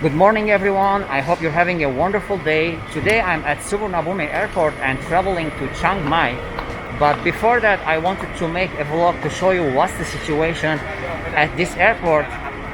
Good morning, everyone. I hope you're having a wonderful day. Today I'm at Suvarnabhumi Airport and traveling to Chiang Mai. But before that, I wanted to make a vlog to show you what's the situation at this airport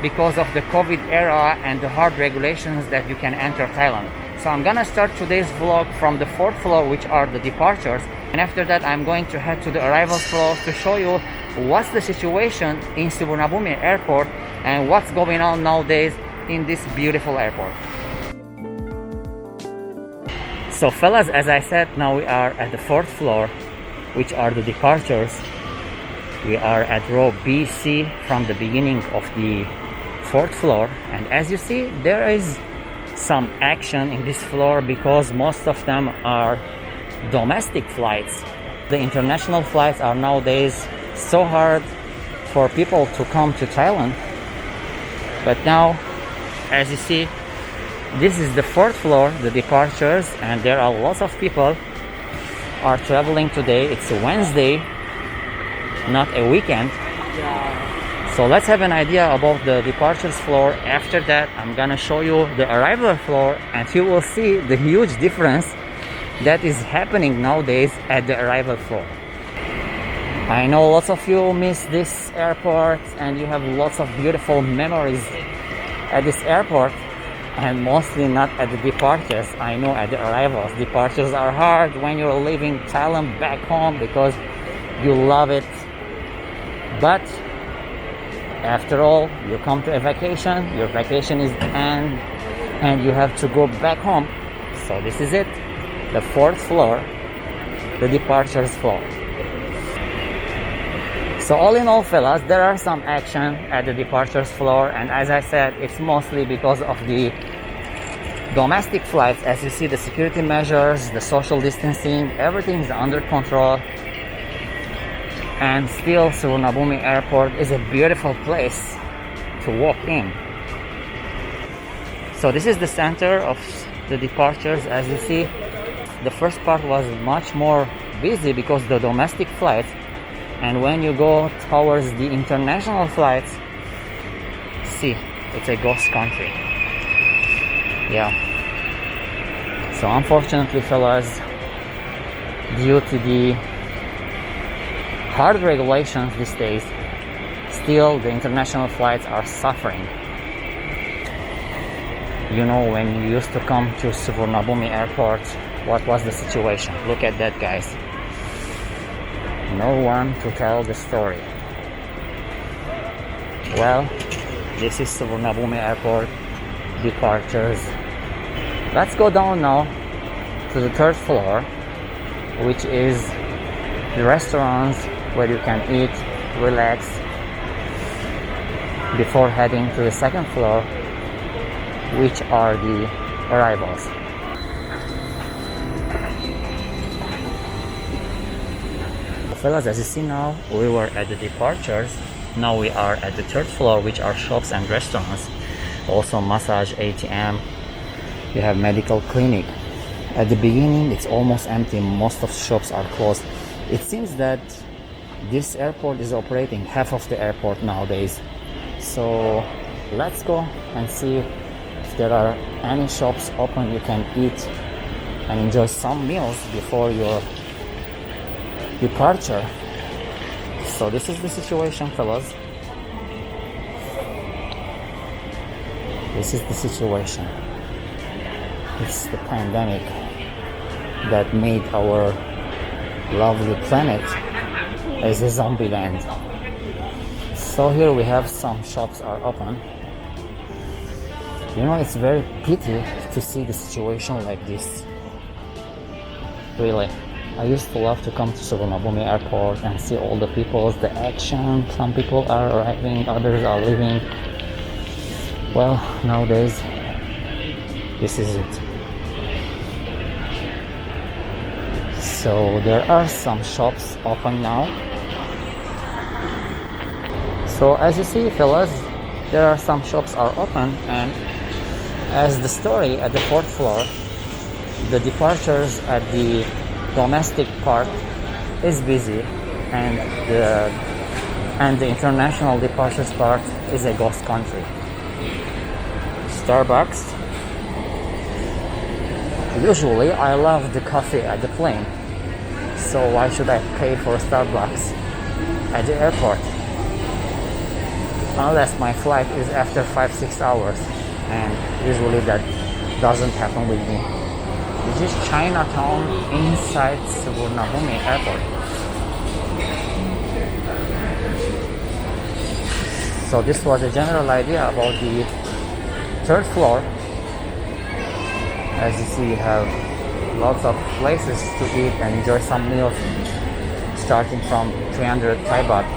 because of the COVID era and the hard regulations that you can enter Thailand. So I'm gonna start today's vlog from the fourth floor, which are the departures. And after that, I'm going to head to the arrivals floor to show you what's the situation in Suvarnabhumi Airport and what's going on nowadays in this beautiful airport. So fellas, as I said, now we are at the fourth floor, which are the departures. We are at row BC from the beginning of the fourth floor, and as you see, there is some action in this floor because most of them are domestic flights. The international flights are nowadays so hard for people to come to Thailand, but now, as you see, this is the fourth floor, the departures, and there are lots of people are traveling today. It's a Wednesday, not a weekend. So let's have an idea about the departures floor. After that, I'm gonna show you the arrival floor, and you will see the huge difference that is happening nowadays at the arrival floor. I know lots of you miss this airport and you have lots of beautiful memories at this airport, and mostly not at the departures. I know at the arrivals, departures are hard when you're leaving Thailand back home because you love it, but after all, you come to a vacation, your vacation is end, and you have to go back home. So this is it, the fourth floor, the departures floor. So all in all, fellas, there are some action at the departures floor, and as I said, it's mostly because of the domestic flights. As you see, the security measures, the social distancing, everything is under control. And still, Suvarnabhumi Airport is a beautiful place to walk in. So this is the center of the departures. As you see, the first part was much more busy because the domestic flights, and when you go towards the international flights, see, it's a ghost country. Yeah. So unfortunately, fellas, due to the hard regulations these days, still the international flights are suffering. You know, when you used to come to Suvarnabhumi Airport, what was the situation? Look at that, guys. No one to tell the story. Well, this is Suvarnabhumi Airport departures. Let's go down now to the third floor, which is the restaurants where you can eat, relax before heading to the second floor, which are the arrivals. Fellas, as you see now, we were at the departures. Now we are at the third floor, which are shops and restaurants. Also massage, ATM. You have medical clinic. At the beginning, it's almost empty. Most of the shops are closed. It seems that this airport is operating half of the airport nowadays. So let's go and see if there are any shops open you can eat and enjoy some meals before your departure. So this is the situation, fellas. This is the situation. It's the pandemic that made our lovely planet as a zombie land. So here we have some shops are open. You know, it's very pity to see the situation like this. Really. I used to love to come to Suvarnabhumi Airport and see all the people, the action. Some people are arriving, others are leaving. Well, nowadays, this is it. So there are some shops open now. So as you see, fellas, there are some shops are open, and as the story at the fourth floor, the departures at the domestic part is busy, and the international departures part is a ghost country. Starbucks. Usually I love the coffee at the plane, so why should I pay for Starbucks at the airport? Unless my flight is after 5-6 hours, and usually that doesn't happen with me. This is Chinatown inside Suvarnabhumi Airport. So this was a general idea about the third floor. As you see, you have lots of places to eat and enjoy some meals, starting from 300 Thai baht.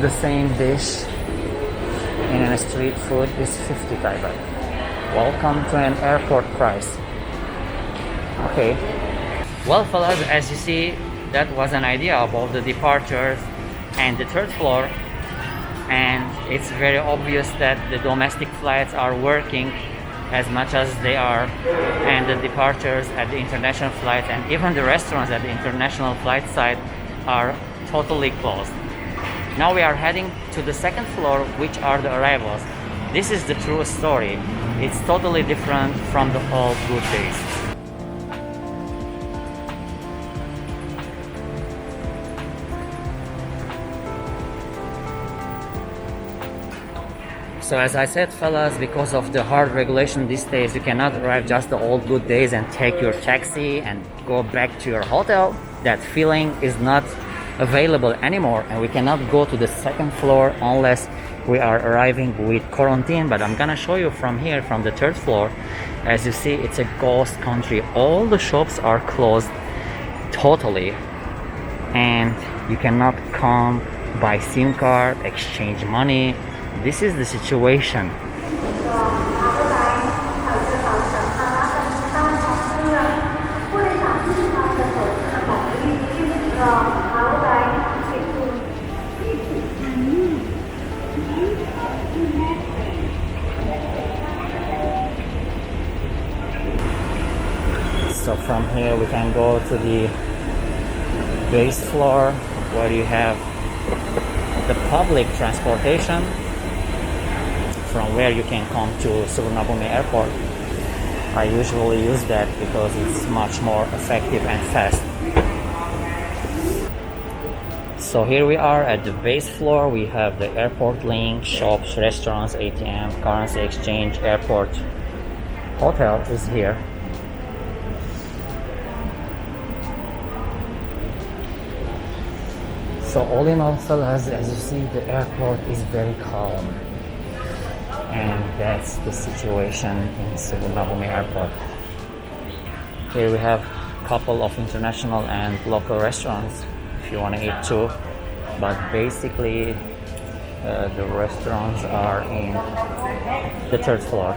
The same dish in a street food is 50 Thai baht. Welcome to an airport price. Okay. Well, fellas, as you see, that was an idea about the departures and the third floor. And it's very obvious that the domestic flights are working as much as they are, and the departures at the international flights and even the restaurants at the international flight side are totally closed. Now we are heading to the second floor, which are the arrivals. This is the true story. It's totally different from the old good days. So as I said, fellas, because of the hard regulation these days, you cannot arrive just the old good days and take your taxi and go back to your hotel. That feeling is not available anymore, and we cannot go to the second floor unless we are arriving with quarantine. But I'm gonna show you from here, from the third floor. As you see, it's a ghost country. All the shops are closed totally, and you cannot come buy SIM card, exchange money. This is the situation. So from here we can go to the base floor where you have the public transportation, from where you can come to Suvarnabhumi Airport. I usually use that because it's much more effective and fast. So here we are at the base floor. We have the airport link, shops, restaurants, ATM, currency exchange, airport. Hotel is here. So all in all, fellas, as you see, the airport is very calm. And that's the situation in Suvarnabhumi Airport. Here we have a couple of international and local restaurants if you want to eat too. But basically, the restaurants are in the third floor.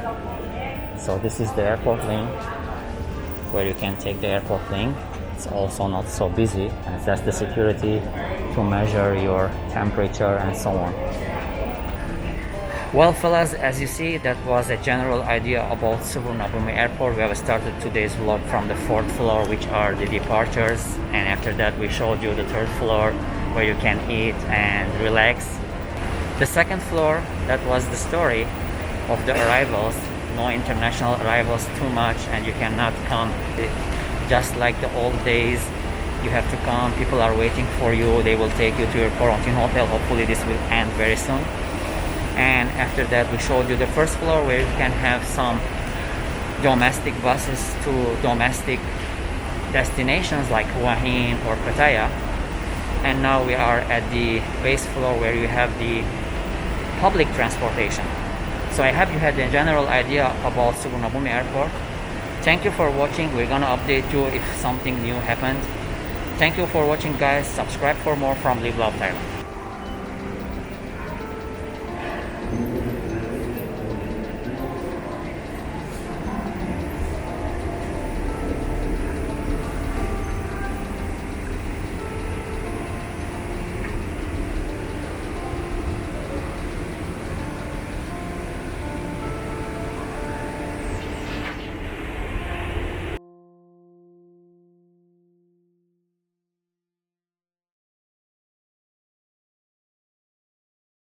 So this is the airport link, where you can take the airport link. It's also not so busy, and that's the security to measure your temperature and so on. Well, fellas, as you see, that was a general idea about Suvarnabhumi Airport. We have started today's vlog from the fourth floor, which are the departures, and after that we showed you the third floor where you can eat and relax. The second floor, that was the story of the arrivals. No international arrivals too much, and you cannot come just like the old days. You have to come, people are waiting for you, they will take you to your quarantine hotel. Hopefully this will end very soon. And after that we showed you the first floor, where you can have some domestic buses to domestic destinations like Hua Hin or Pattaya. And now we are at the base floor, where you have the public transportation. So I hope you had a general idea about Suvarnabhumi Airport. Thank you for watching. We're gonna update you if something new happened. Thank you for watching, guys. Subscribe for more from Live Love Thailand.